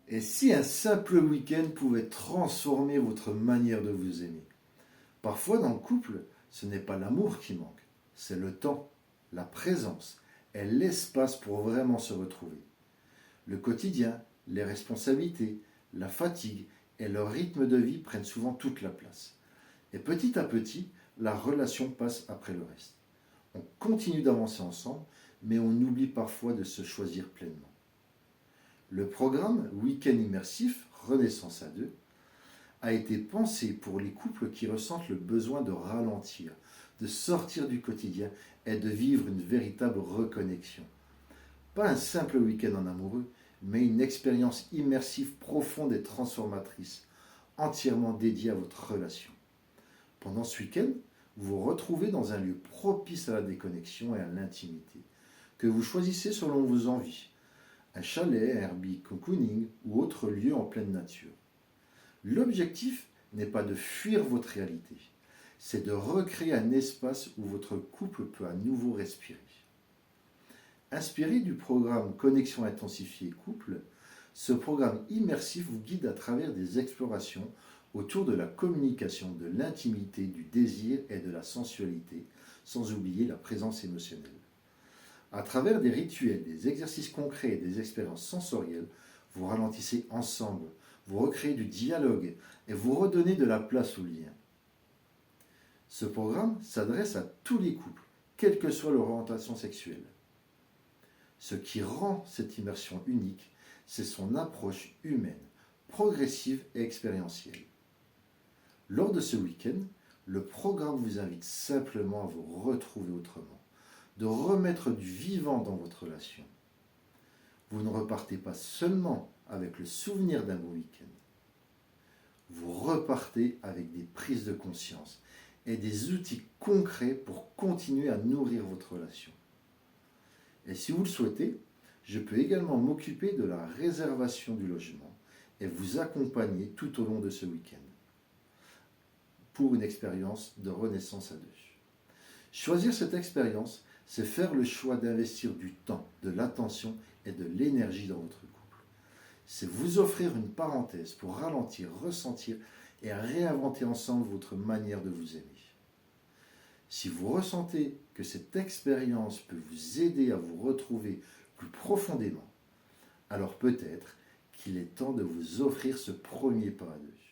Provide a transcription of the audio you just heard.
Et si un simple week-end pouvait transformer votre manière de vous aimer? Parfois dans le couple, ce n'est pas l'amour qui manque, c'est le temps, la présence et l'espace pour vraiment se retrouver. Le quotidien, les responsabilités, la fatigue et le rythme de vie prennent souvent toute la place. Et petit à petit, la relation passe après le reste. On continue d'avancer ensemble, mais on oublie parfois de se choisir pleinement. Le programme Week-end immersif Renaissance à deux a été pensé pour les couples qui ressentent le besoin de ralentir, de sortir du quotidien et de vivre une véritable reconnexion. Pas un simple week-end en amoureux, mais une expérience immersive profonde et transformatrice, entièrement dédiée à votre relation. Pendant ce week-end, vous vous retrouvez dans un lieu propice à la déconnexion et à l'intimité, que vous choisissez selon vos envies. Un chalet, un Airbnb cocooning ou autre lieu en pleine nature. L'objectif n'est pas de fuir votre réalité, c'est de recréer un espace où votre couple peut à nouveau respirer. Inspiré du programme Connexion intensifiée couple, ce programme immersif vous guide à travers des explorations autour de la communication, de l'intimité, du désir et de la sensualité, sans oublier la présence émotionnelle. À travers des rituels, des exercices concrets et des expériences sensorielles, vous ralentissez ensemble, vous recréez du dialogue et vous redonnez de la place au lien. Ce programme s'adresse à tous les couples, quelle que soit leur orientation sexuelle. Ce qui rend cette immersion unique, c'est son approche humaine, progressive et expérientielle. Lors de ce week-end, le programme vous invite simplement à vous retrouver autrement, de remettre du vivant dans votre relation. Vous ne repartez pas seulement avec le souvenir d'un beau week-end, vous repartez avec des prises de conscience et des outils concrets pour continuer à nourrir votre relation. Et si vous le souhaitez, je peux également m'occuper de la réservation du logement et vous accompagner tout au long de ce week-end pour une expérience de renaissance à deux. Choisir cette expérience, c'est faire le choix d'investir du temps, de l'attention et de l'énergie dans votre couple. C'est vous offrir une parenthèse pour ralentir, ressentir et réinventer ensemble votre manière de vous aimer. Si vous ressentez que cette expérience peut vous aider à vous retrouver plus profondément, alors peut-être qu'il est temps de vous offrir ce premier pas à deux.